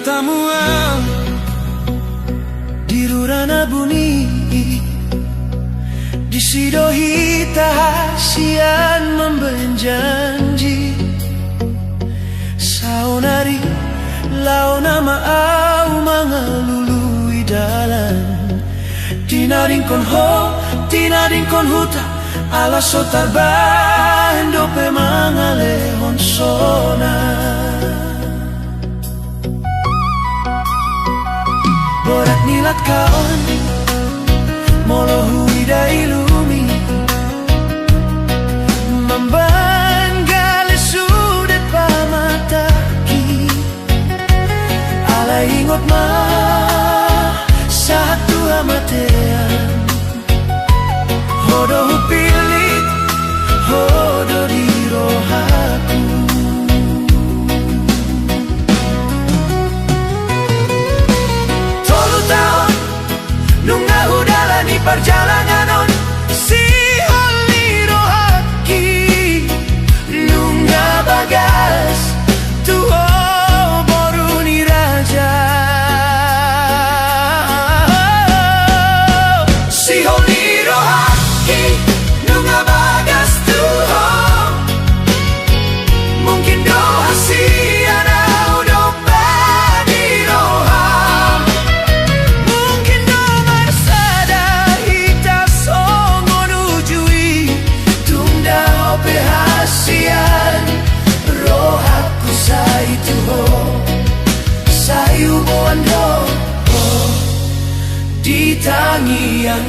tamuan di rurana buni disidohi tahasian membenjanji saunari launa maau mangalului dalan tinading kon huta ala sotar bando pe mangalehon sona borat nilat kaon molo huida ilumi membanggale sudet pamataki ala ingot ma satu amatean hodo hupilit hodo di rohaku tolu tahun nunga udalani perjalanan si holi rohaki nunga bagas tuho boruni raja si holi rohaki nunga bagas tuho mungkin doa si anau dopa di roham mungkin nomor sada hita songon ujui tunda ope hasian rohaku sai tuho sayu bondo di tangi yang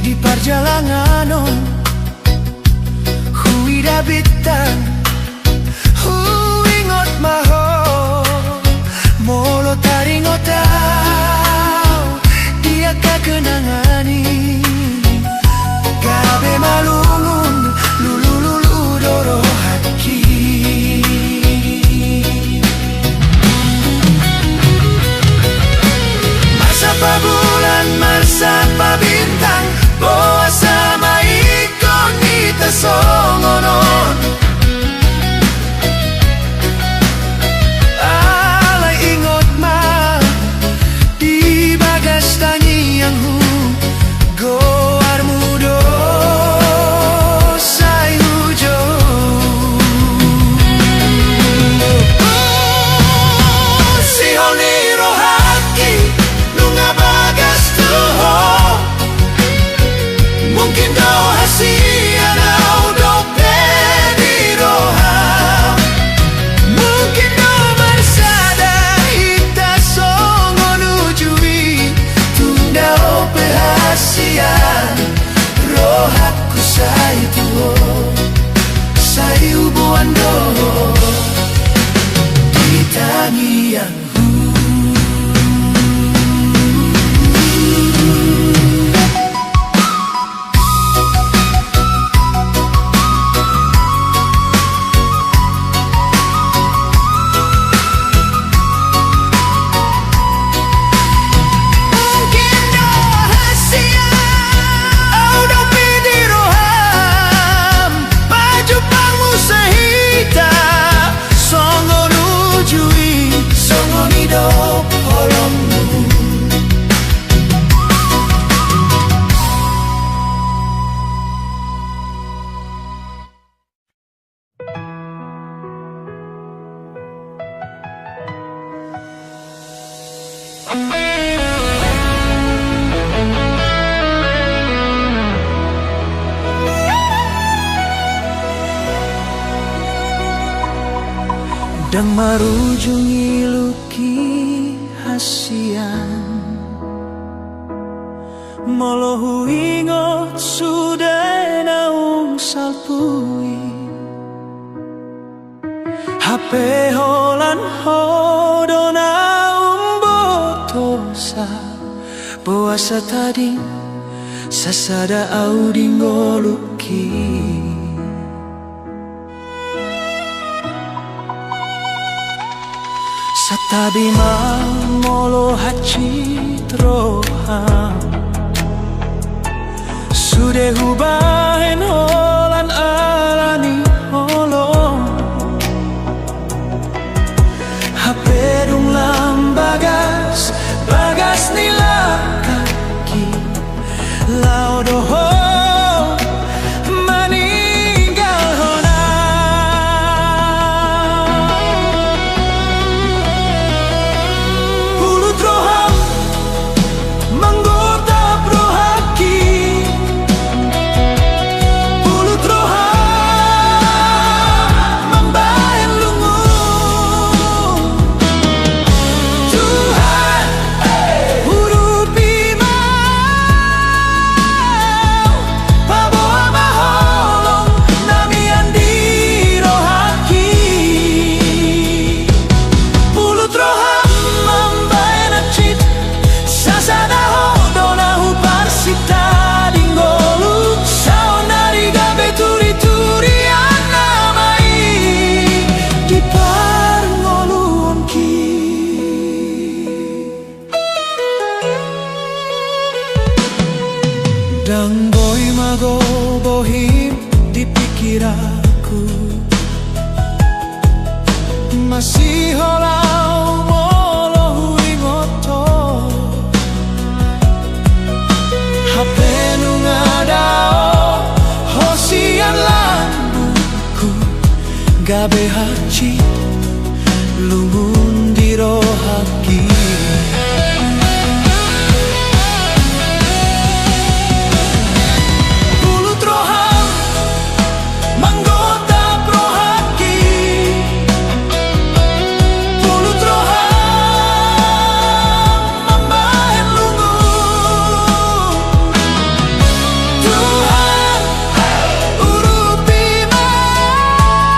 di perjalanan huida bitang huingot maho molo taringotau dia kakenangani gabe malungun lulu doro haki masa bulan masa bintang boa sama ikon kita songonon alai ingot ma di bagas tangi yang hu goar mudo sai hujo si honi rohaki nunga bagas tuho mungkin doa si anau dope di roham mungkin nomor sada hita songon ujui tunda ope hasian rohaku sai tuho sai ubuan do di tangi yang dang marujungi luki hasian molo ingot sudah naung salpui HP holan hodo naung botosa puasa tadi sasada audi ngoluki satabi molo hacit roham sudah hubahin holan alani holong HP dung lambagas bagas nila kaki laudoho maninggal hona pulut roham menggoda brohaki pulut roham membayan lungu Tuhan urupi mau paboa maholong namian di rohaki pulut roham membayan acit sasada hodona huparsita dinggolu saonari gabe turi-turi anamai di parngolunki dang boy mago bohim di pikir aku masih holau molo huingoto HP nungadao hosian lambuku gabe haci lumun di rohaki pulut roham menggoda brohaki pulut roham membahan lungu Tuhan urupi mau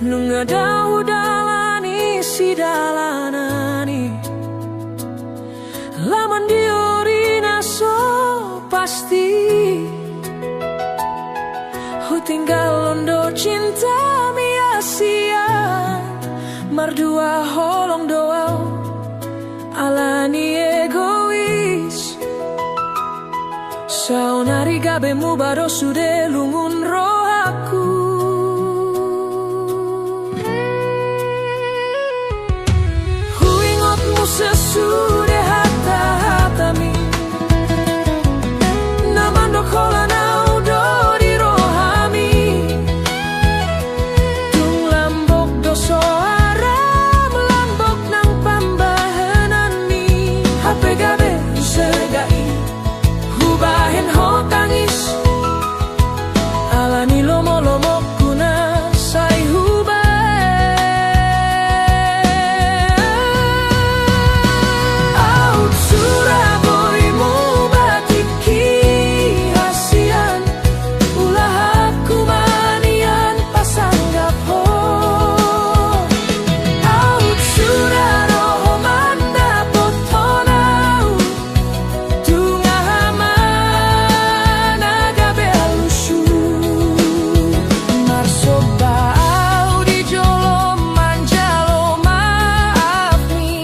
Nungadau-dalani si dalanani laman diorina so pasti hu tinggal londo cinta sia mardua holong doa alani egois saunari gabemu baro sude lungun rohaku huingotmu sesudah hata-hatami namandok holanau do di rohami tung lambok do soara melambok nang pambahanani hape gabe segai hubahen ho tangis alani lomo-lomo kuna sai hubah out Surabaya mu batiki hasian ulah aku manian pasanggap ho out Suraro manda potonau tungah mana gabe alusu marsobau di jolo manjalo maaf mi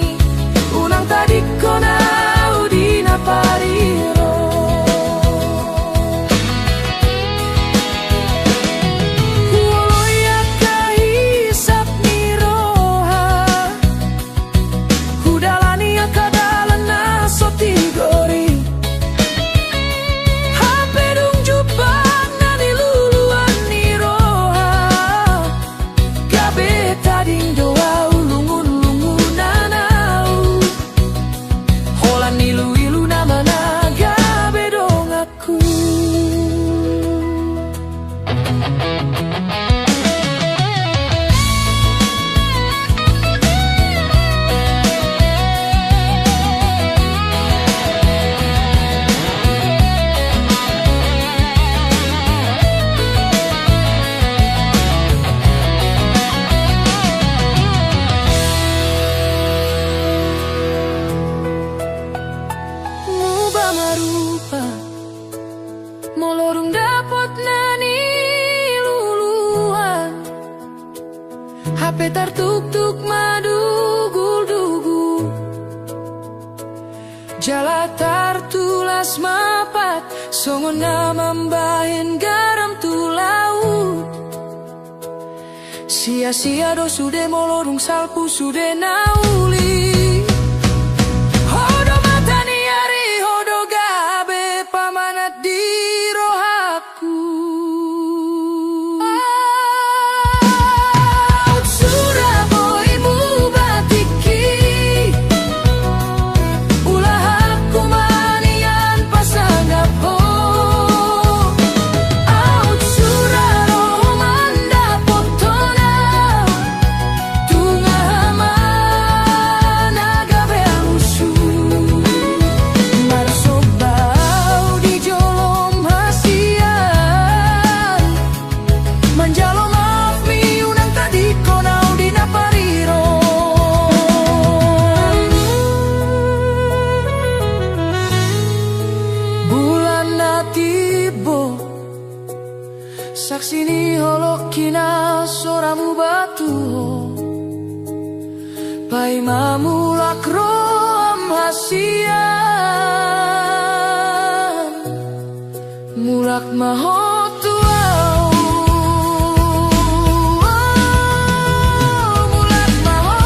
unang tadi konau di napariro Woloya kahisap ni roha hudalani akadalana sotigori hape dung jupang nani luluan ni roha gabe tading doa ulungun-lungunanau holan ilu-ilu namana gabe dong aku Muba marupa molorung dapot nani luluan hape tartuk-tuk madugul-dugul jala tartulas mapat songon namambahin garam tu laut sia-sia do sude molorung salpu sude nauli hodo matani ari hodo gabe pamanat di rohaku out Surabaya mu batiki ulah aku manian pasanggap ho out Suraro manda potonau tungah mana gabe alusu marsobau di jolom hasian manjalo maaf mi unang tadi konau di napariro bulan natibo saksi ni holokina soramu batu pai mamulak rom hasian mulak mahotu mulak maho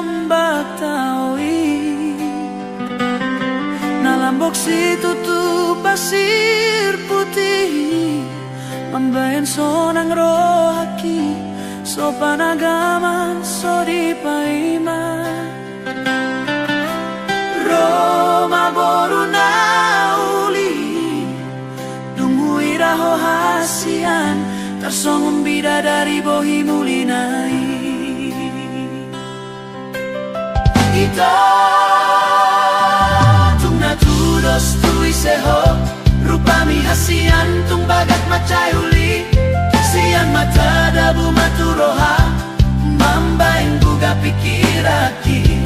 ombak taui nalambok si tutup pasir putih mambayan sonang rohaki sopan agama sori paima Roma boru nauli dungui raho hasian tersongong bidadari bohi mulinai Ito tung natudos tui seho rupami hasian tung bagat macayuli sian mata dabu maturoha mambaing buga pikiraki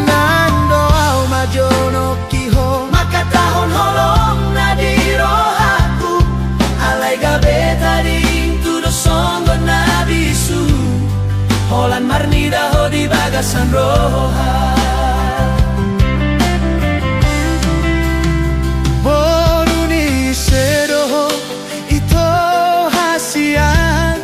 nando au majono kiho maka tahun holong nadirohaku alai gabe tading tudo songgo nabisu holan marnida ho di bagasan roha boruni sedoho ito hasian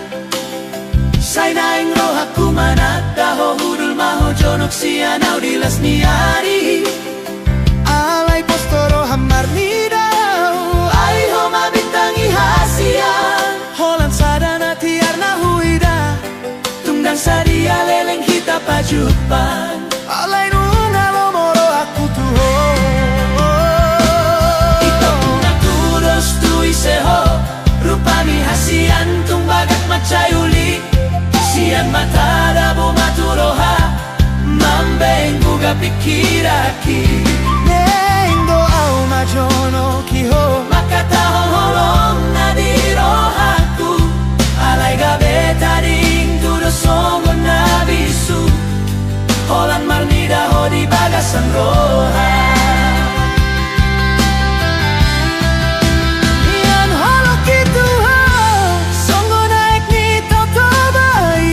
sainaing rohaku manadaho hudul maho jonok sianau dilas niari alai postoro hamarnidau ai homa bintangi hasian holan sadana tiarna huida tunggang sadia leleng hita pajupan alai nunga lomoro aku tuho ito natudos tui seho rupami hasian tung bagat macayuli sian mata dabu maturoha mambeng buga pikiraki nenggo au majono kiho maka tahong holong nadirohaku alai gabe tading tudo songo nabisu holan marnida ho di bagasan roha Ian holo kitu ho songo naik ni toto bai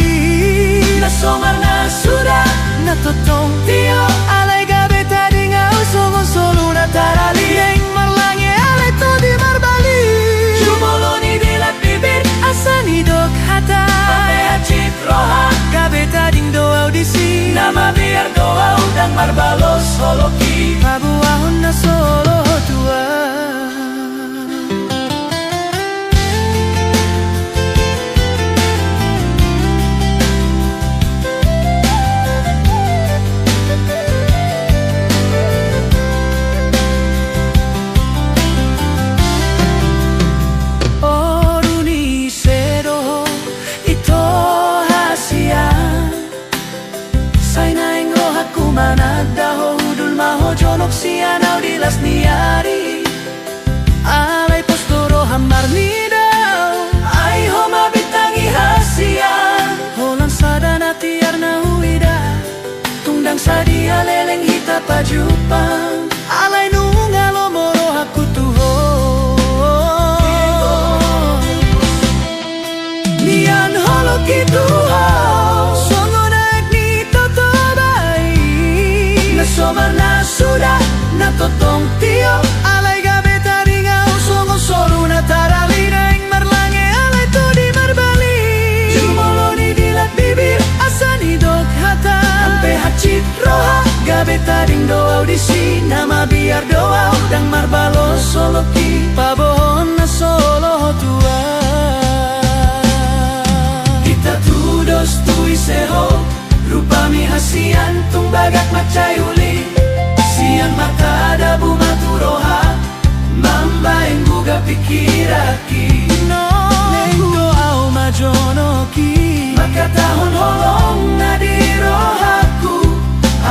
na somar na sudah na totong tio alai gabe tading au songo solo na tarali yang marlange alai to di marbali jumoloni dilat bibir asani dok hata hacit roha gabe tading doa audisi nama biar doa udang marbalos holoki pabuahon na solo tua manadaho hudul maho jonok sianau dilas niari alai postoro hamar nidau ai homa bitangi hasian holan sadana tiarna huida tungdang sadia leleng hita pajupang alai nunga lomoro aku tuho nian holo kituho somar na sudah na totong tio alai gabe taring au songo solo na tarali naing marlange alai to di marbali jumoloni dilat bibir asani dok hata ampe hacit roha gabe taring doa audisi nama biar doa udang marbalos soloki pabohon na solo tua kita tudos tui seho rupami hasian tung bagat macayuli sian mata dabu maturoha mambaing buga pikiraki nenggo au majonoki maka tahun holong nadirohaku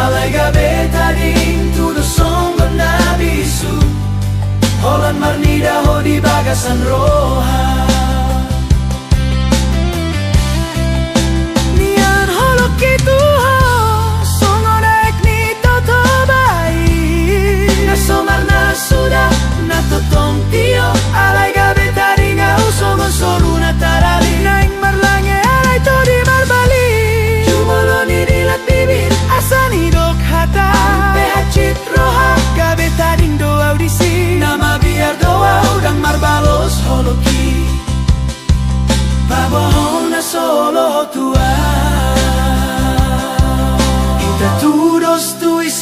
alai gabe tading tudo songgo nabisu holan marnida ho di bagasan roha Kitu ho songo naik ni toto bai na somar na sudah na totong tio alai gabe taring au songo solo na tarali naing marlange alai to di marbali jumoloni dilat bibir asani dok hata ampe hacit roha gabe taring doa audisi nama biar doa udang marbalos holoki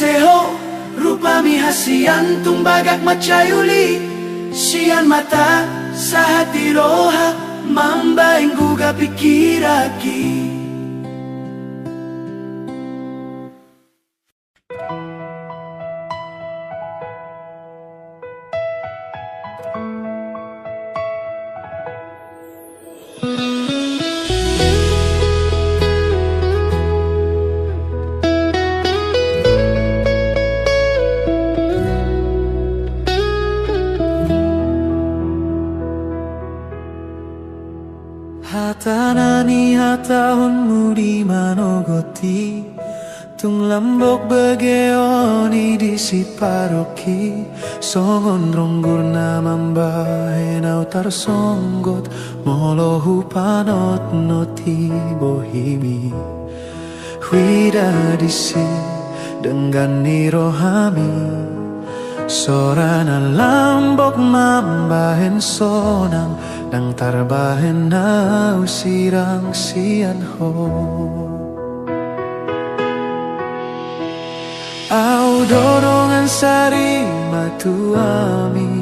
seho rupami hasian tumbagak macayuli sian mata sa hati roha mambaing guga pikiraki. Hatanani hatahunmu di manogoti tung lambok begeoni di siparoki songon ronggur namambahenau tarsonggot molohu panot noti bohimi huida disi dengan nirohami sorana lambok mambahen sonang nang tarbahen nau sirang sian ho au dorongan sari matuami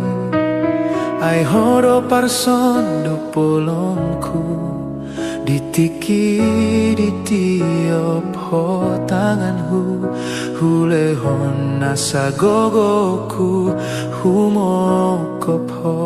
ai horo parsondo polongku ditiki di tiop ho tanganku hulehon nasa gogoku humokop ho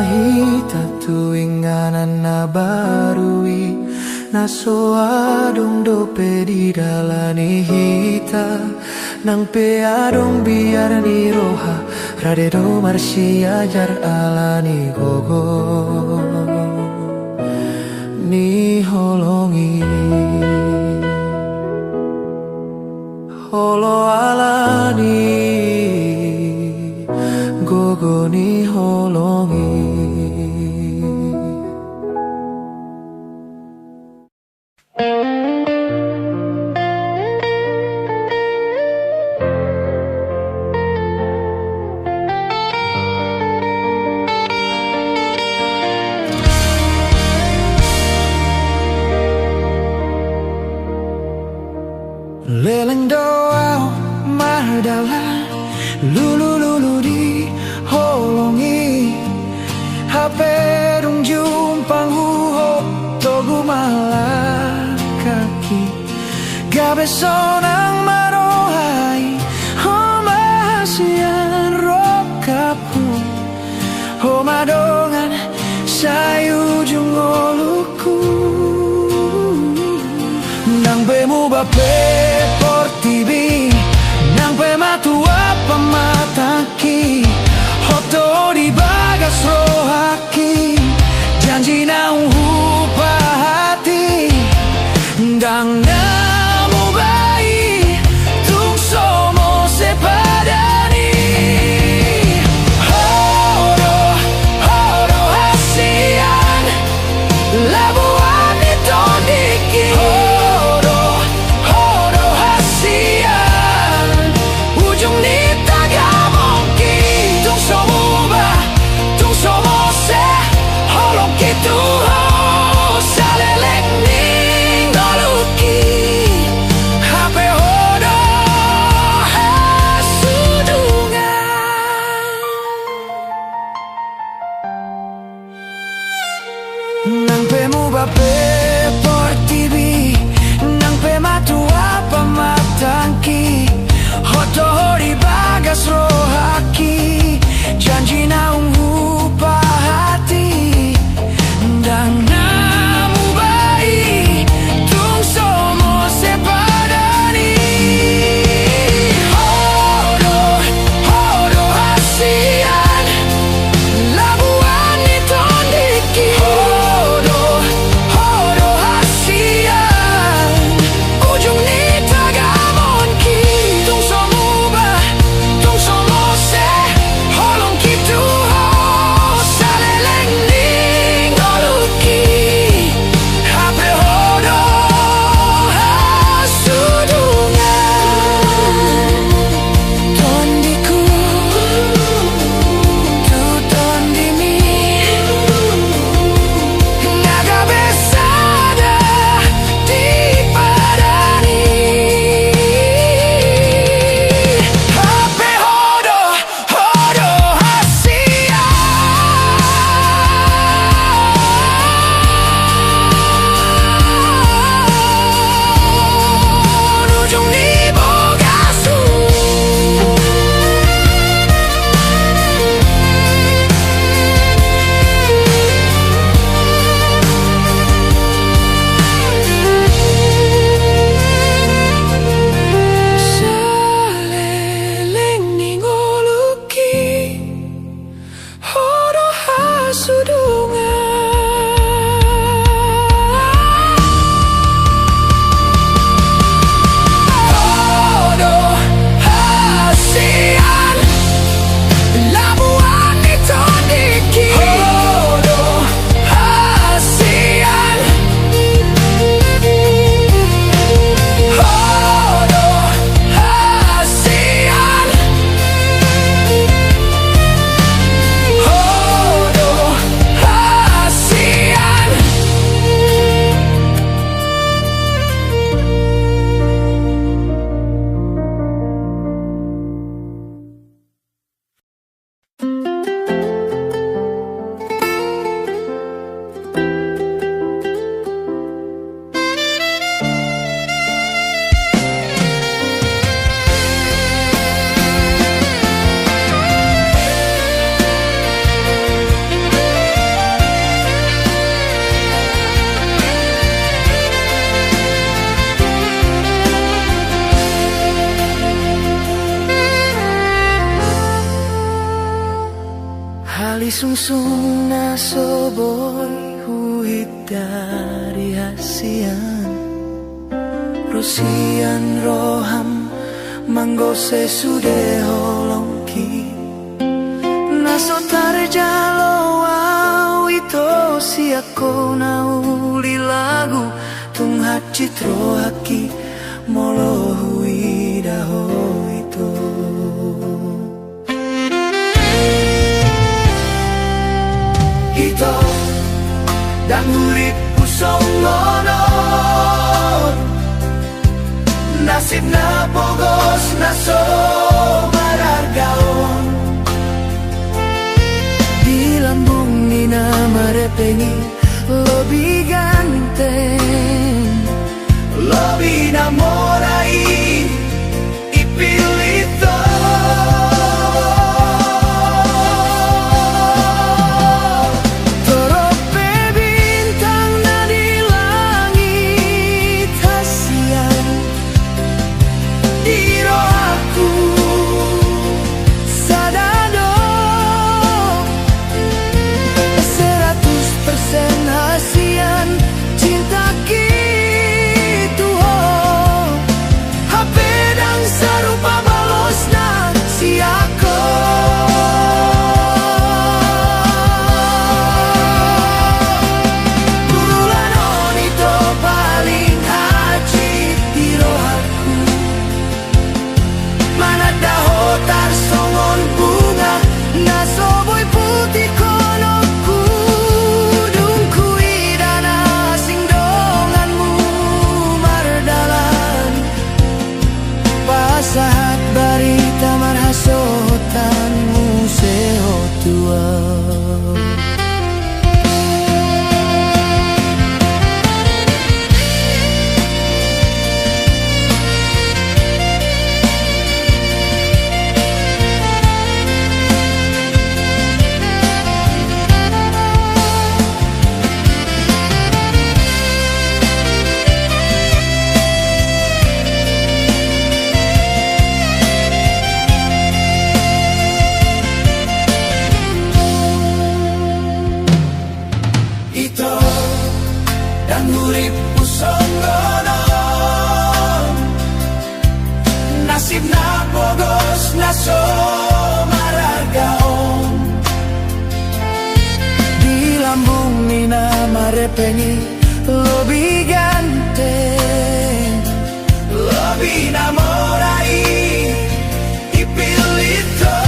mahita tuwing nganan na barui naso adong dope di dalani hita nang peadong biar ni roha radedo marsi ajar alani gogo ni holongi holo alani gogo ni holongi. Leleng doa mardala lulu lulu di holongi hape dong jumpang huho togu malakaki gabe sonang marohai homasian rokapu homadongan sayu jungoluku nang bemu bape portibi nang pematua pamataki hoto di bagas rohaki janji nang hupa hati dang namu bayi sungsung na soboy huhit dari hasian Rosian roham manggose sude holongki Naso tarjalo awito siako na uli lagu tung hacitro haki molo hui daho itu Ito dan urip pusong ngonon Nasib na bogos na so marargaon Di lambung ni na marepengi Lobi ganteng Lobi namorai Ipilito Saat barita marhasotanmu seho tua dan urip pusong ngonon Nasib na bogos na so marargaon Di lambung ni na marepengi Lobi ganteng Lobi namorai Ipilito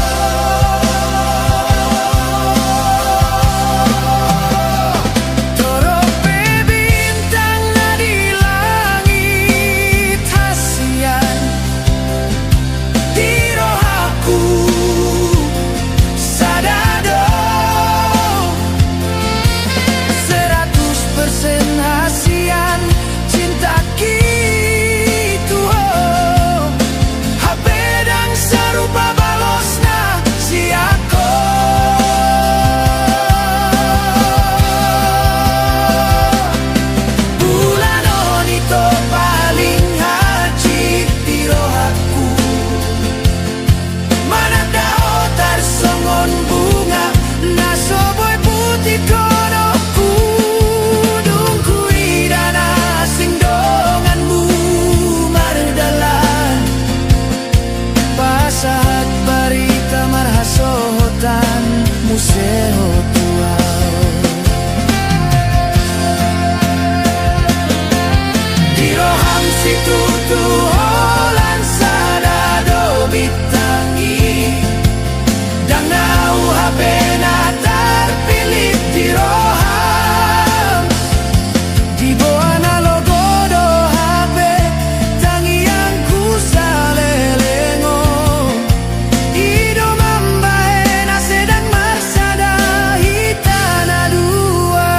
Saat barita marhasotan museo tua Di roham situ tuholan sadado bitangi Dan nau hapena terpilih di roham Di bawah nalogodo hape tangi yang ku salelengo Ido mambae na sedang marsada hitana dua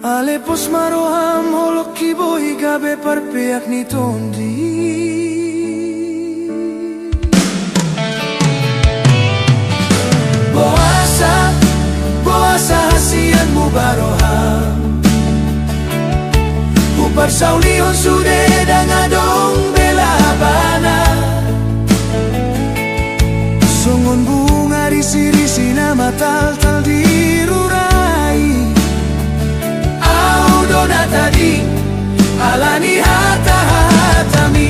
Ale pos maroham holok kiboi gabe parpeak ni tondi. Boasa hasianmu baroham Upar saulion sude dangadong bela habana Songon bunga risi-risi nama tal-tal dirurai Au dona tadi alani hata-hatami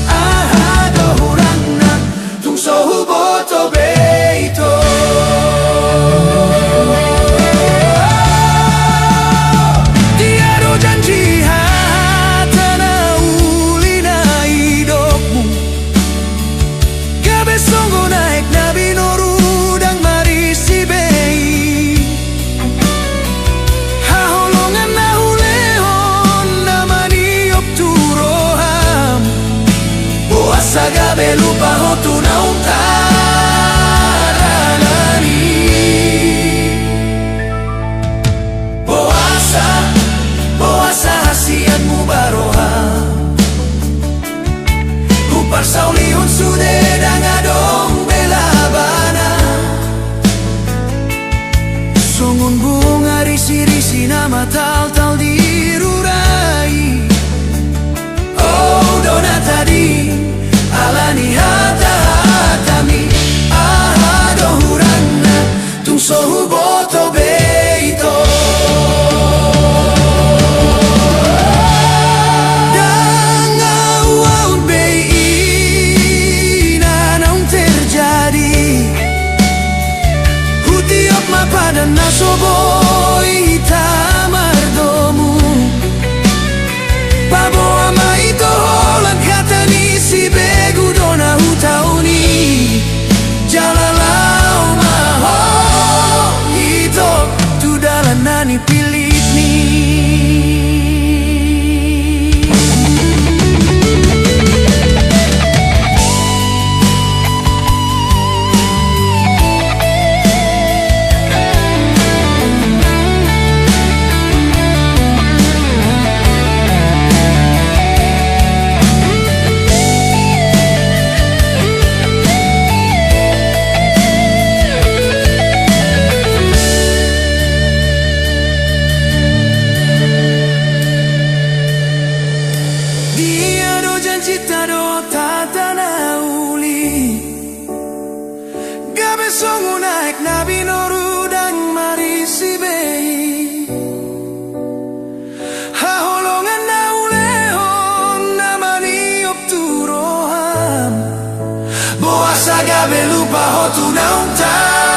Ahado hurangna tung sohu boto beito Sagabe lupa hotu na untarani Boasa hasianmu baroham Upar saulion sude dangadong bela habana Songon bunga risi-risi nama tal-tal dirurai Oh dona tadi alani hata-hatami ahado huranna tung sohu boto beito Dangau bei nanang terjadi Hutiop mapadan nasoboi tamardomu Pabo ama ito holan kata ni si begu dona hutauni Jalalau maho ito tu dalan nani pilit ni Songo naik nabi noru dan marisi bei Haholongan naulehon namani opturoham Boasa gabe lupa hotu naung tadalani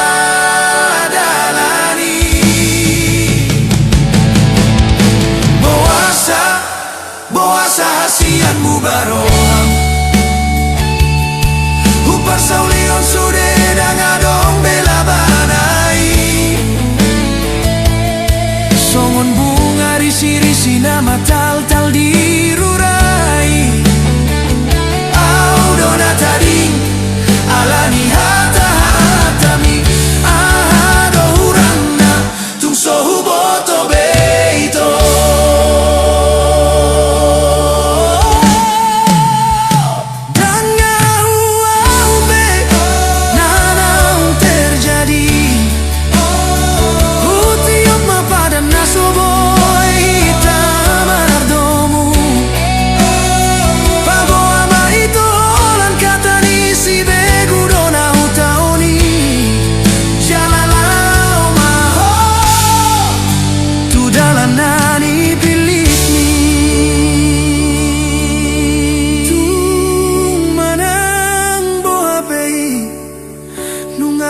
Boasa hasianmu baroham Upar saulion sude dangadong bela banai Songon bunga risi-risi nama tal-tal dirurai Au dona tadi alani hata-hatami ahado hurangna tung sohu boto beito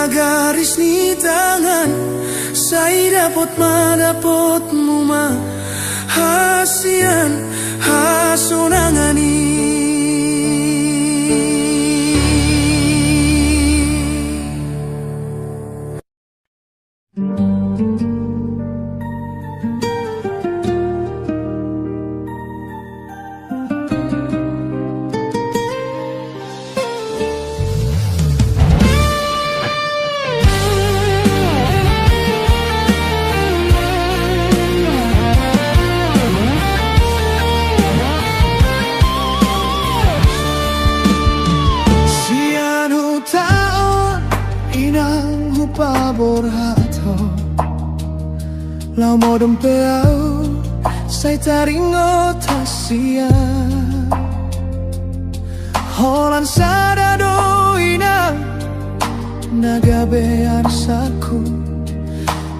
garis ni tangan Saya dapat madapot mo mahasian hasunangani hato lau modom peau sai taringo tasia holan sadado ina nagabe arsaku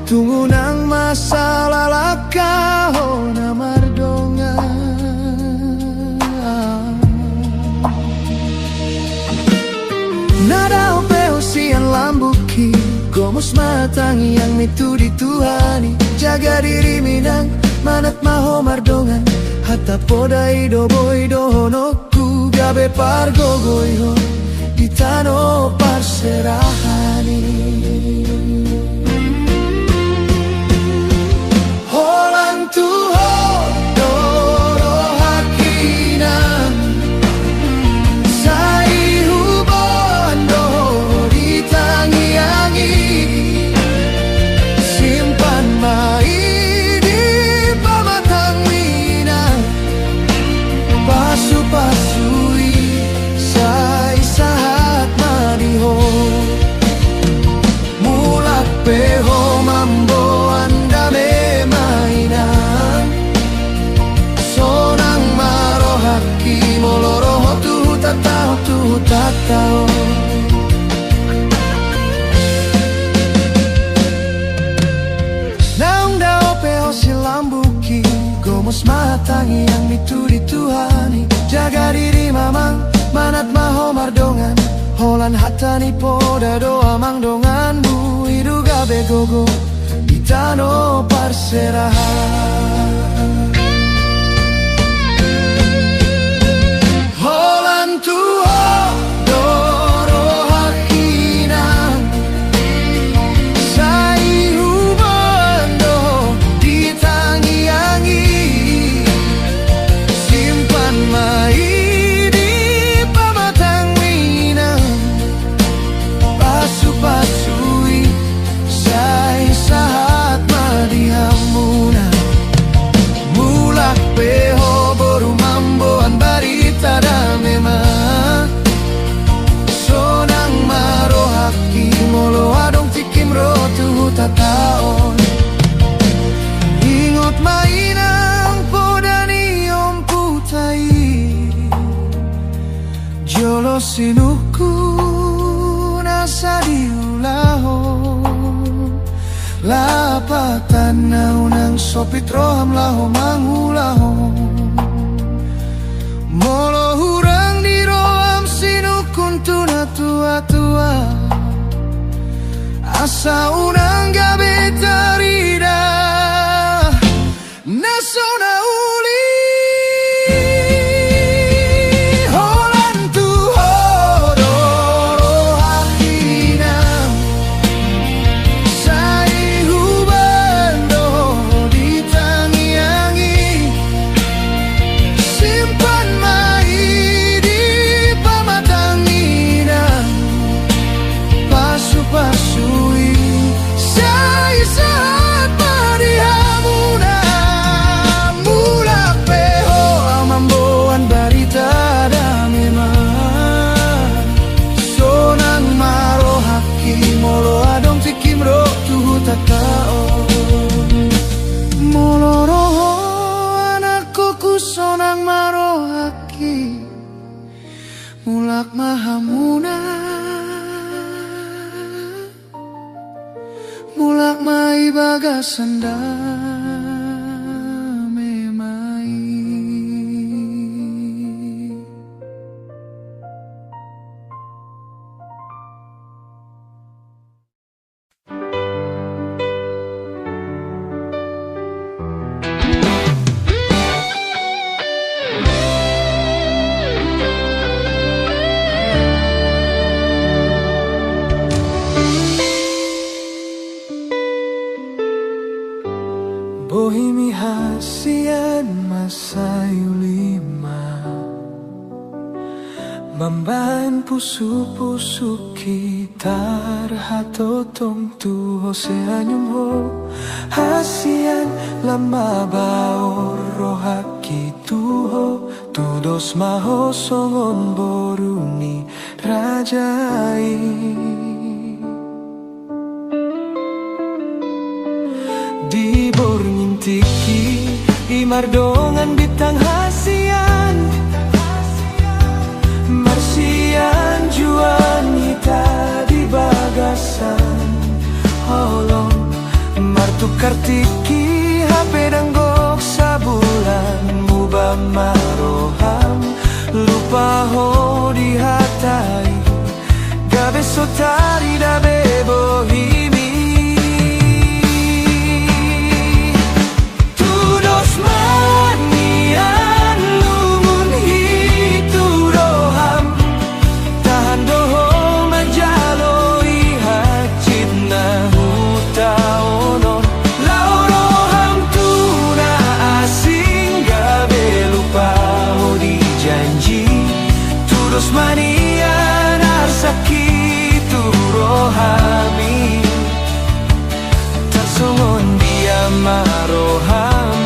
tunggu nang masalah lakaho na mardongan nada opeo sian lambuki gomos matangi yang mitu dituhani jaga diri minang manat maho mardongan hatta podai doboi dohonoku gabe pargogoiho ditano parserahani holang tuho doro hakinan sai hubon doho ditangi-angi simpan mai di pamatang minang pasu-pasui sai sahat madiho mulak peho mambo anda me mainan sonang maro haki moloro tu tatao naung dao peho silambuki gomos matangi yang mitu dituhani jaga diri mamang manat maho mardongan holan hatani poda doa mang dongan bu hidu gabe gogo ditano parserahan holan tuho doro hakinan sai hubando ditangi-angi simpan mai di pamatang minang pasu-pasui sai sahat madihamuna mulak peho boru mamboan barita da memang sonang maro haki molo adong tikim rotu tataon ingot mainang podani om putai jolo sinuku nasa diulaho lapatan naunang sopit roham laho mangulaho molo hurang di roham sinukun tuna tua-tua asa unang gabe tarida nasona uli holan tuho doro hakinam sai hubando ditangi-angi simpan mai di pamatang minang pasu-pasui sai saat marihamuna mulak peho amamboan barita da memang sonang maro haki molo adong tikim ro tuhu tataon molo roho anakku ku sonang maro haki mulak mahamuna mulak mai bagasanda memai Bohimi hasian masayu lima Mambahan pusu-pusu kita hatotong tuho seanyum ho hasian lama baor rohaki tuho tudos maho songon boruni rajai tiki imardongan bitang hasian marsian juan hita di bagasan holong martukar tiki HP danggok sabulan mubah maroham lupa ho di hatai gabe sotari da bebo himi tudos manian lumun hitu roham tahan doho majaloi hacit na hutaonon lau roham tuna asing gabe lupa ho di janji tudos manian arsaki tu rohami tarsongon dia maroham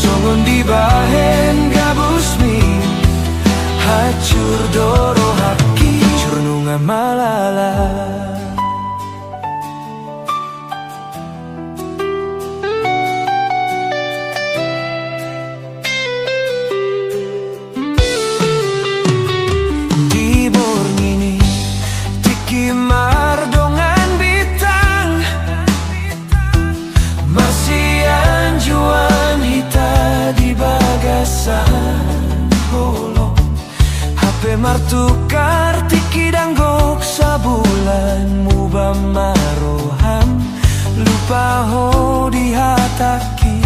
songon di bahen gabusmi hacur doro haki jurnunga malala mardongan bitang marsian juan hita di bagasan holong HP martukar tiki danggok sabulan mubah maroham lupa ho di hataki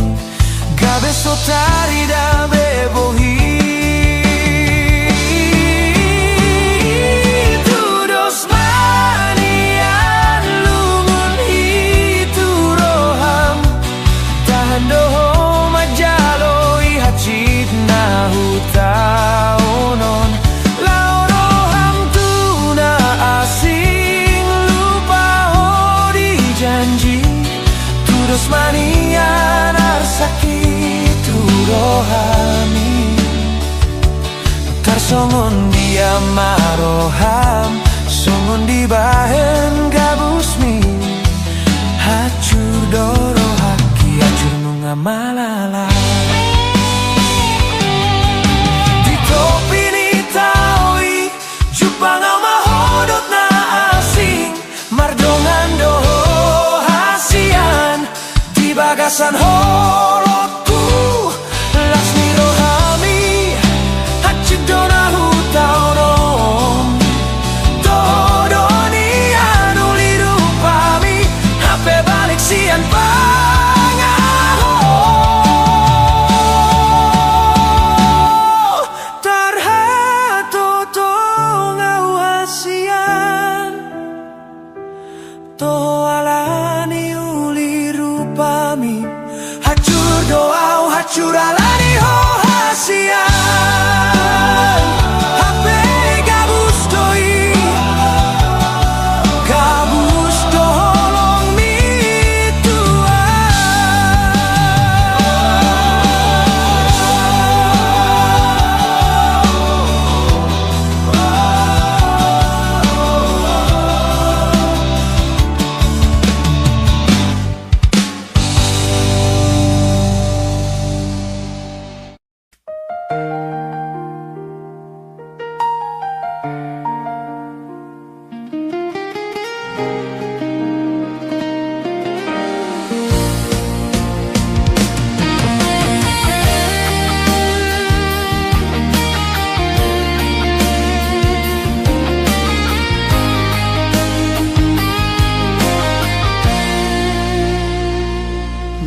gabe sotari da bebohi doho majaloi hacit na hutaonon lau roham tuna asing lupa ho di janji tudos manian arsaki tu rohami tarsongon dia maroham songon di bahen gabusmi hacur doro malala di topi ni taui jupang au mahodot na asing mardongan doho hasian di bagasan holotku lasmi rohami hacid dona hutaonom dodoni anuli rupami HP balik sian curalani ho hasian HP gabus doi gabus doholong mi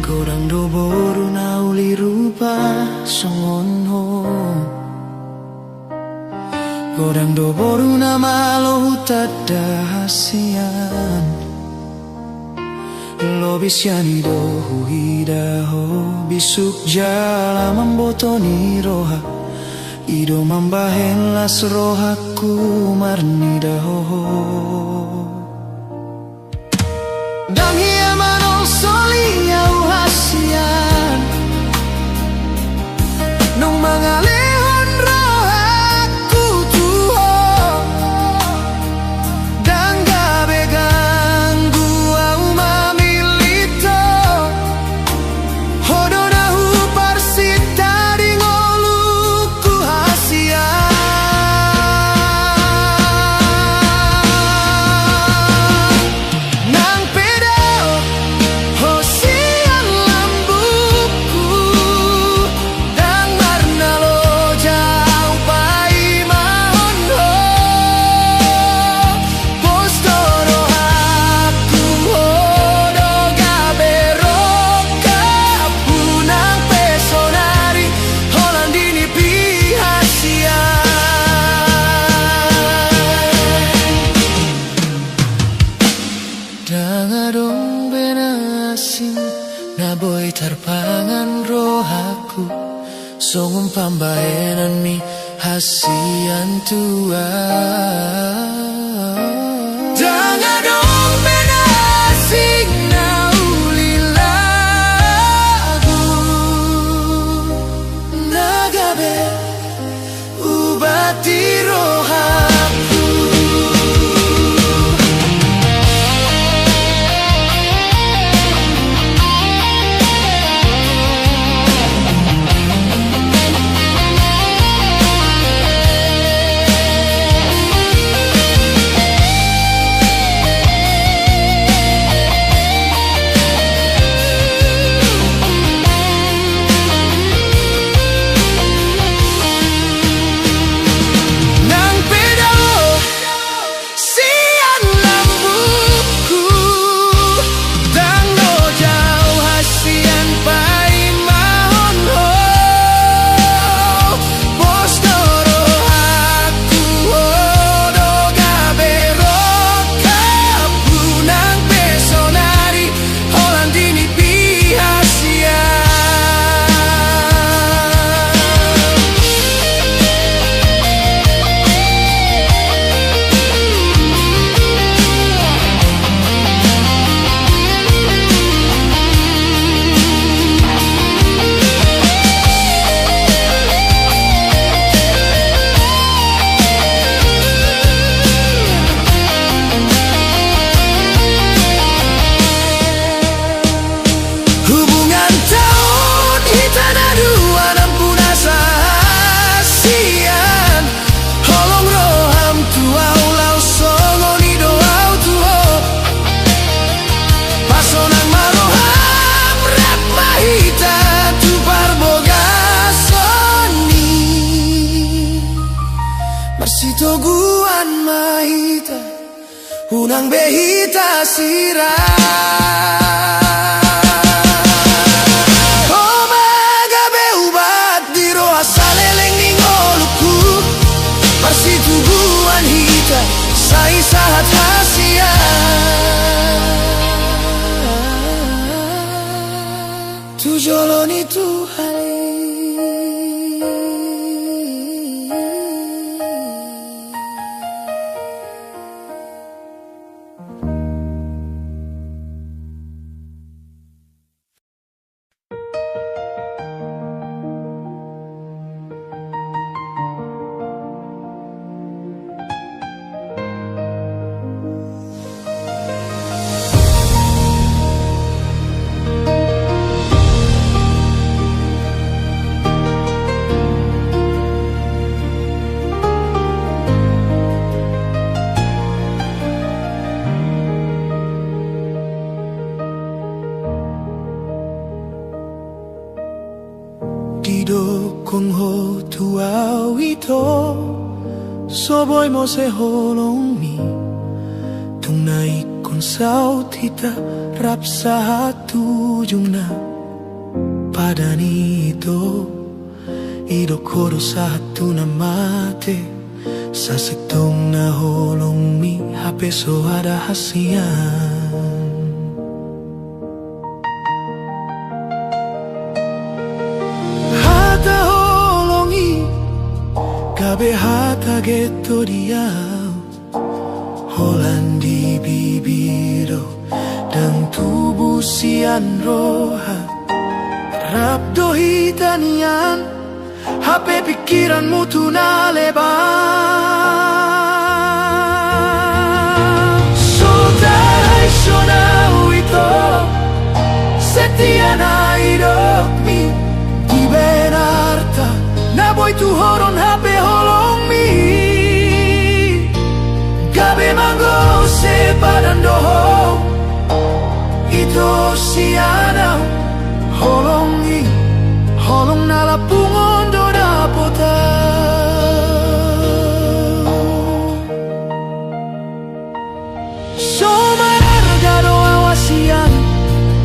Gorang do boru nauli rupa songon ho Gorang do boru na malo hutada hasian Lo bisyani do huida ho bisuk jala mambotoni roha Ido mambahen las rohaku marnida ho Dang hiya manol soli au hasian Nung mga lehon rohaku tuho Dang gabe ganggu au mamilito Hodon Naboy tarpangan rohaku Songong pambayanan mi hasian tua Jangan dong menasing nauli lagu Nagabe ubati rohaku Toguan mahita unang behita sira Magabe ubat diro asaleleng ningoluku Marsituguan hita sa isahat hasia Tujoloni Tuhali Kung ho tuaw ito Soboy mo se holong mi Tunay kung saut hita Rap sa hatujong na Padani ito Idokoro sa hatu na mate Sa sektong na holong mi Hape so ada hasian Gabe hata getto dia Holandi bibiro Dan tubuh sian roha Rabdo hitanian HP pikiranmu tuna lebar Sotai sonau ito Setia na hidup mi Di benarta Naboy tu horon HP holong mi Gabe manggo se padan doho Ito siana holong mi Holong nala pungon do dapota Somarga do awasian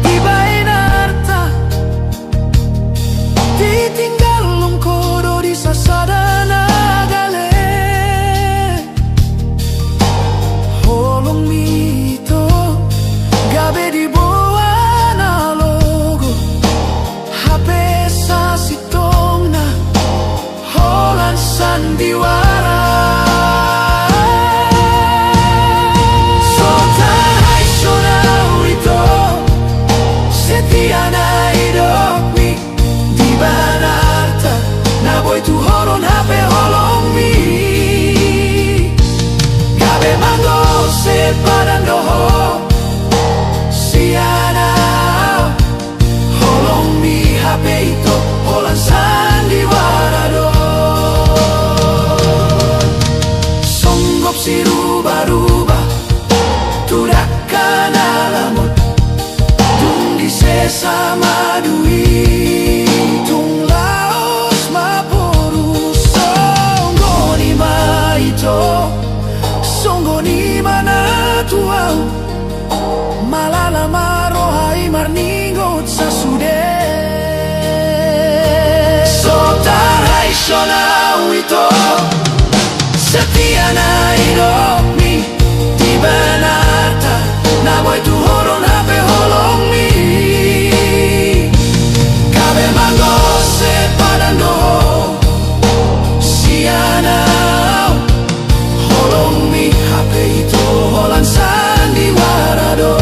Tiba enarta Ditinggal longkodo di sasadana gale Holong mito Gabe di boa na logo sama dui tung laos maporu songo ni maito songo ni mana tuau malala marohai marningot sasude sotarai sonau ito setia na iromi di benata na boy tu horon hape holong mi kabe mango se padando sianau holong mi hape itu holan sandiwarado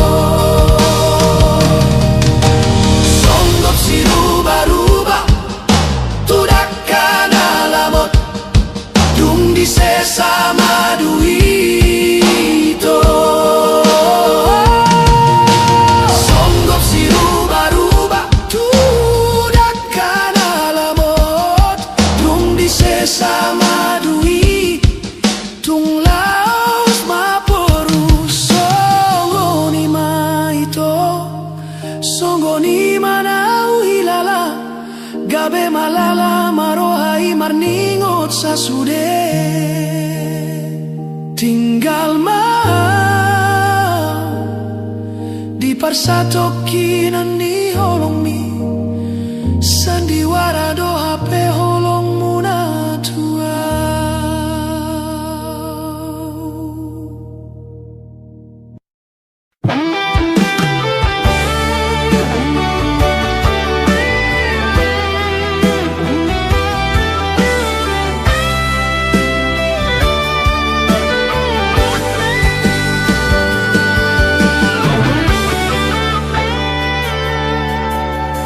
songgop si ruba-ruba tudak kana lamot dung di sesama duito songgop si ruba-ruba tudak kana lamot dung di sesama dui tung laos maporu songo ni maito songo ni manau hilala gabe malala marohai marningot sasude tinggal mau di parsatokinan ni holong mi sandiwara do hape holong muna tua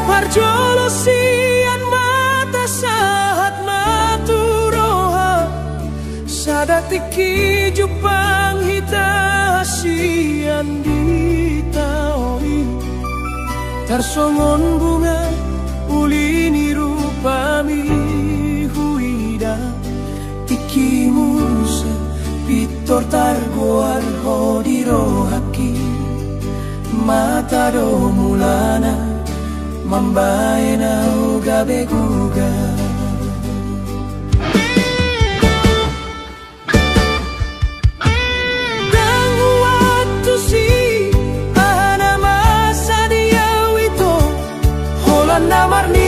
Parjolo sian mata sahat naturoha sadatiki jupang hita sian ditaoi tarsongon bunga ulini rupami huida tiki musa pitor targoar hodirohaki mata do mulana mambae na ugabe guga dan waktu si ahana masa dia wito holan namar ni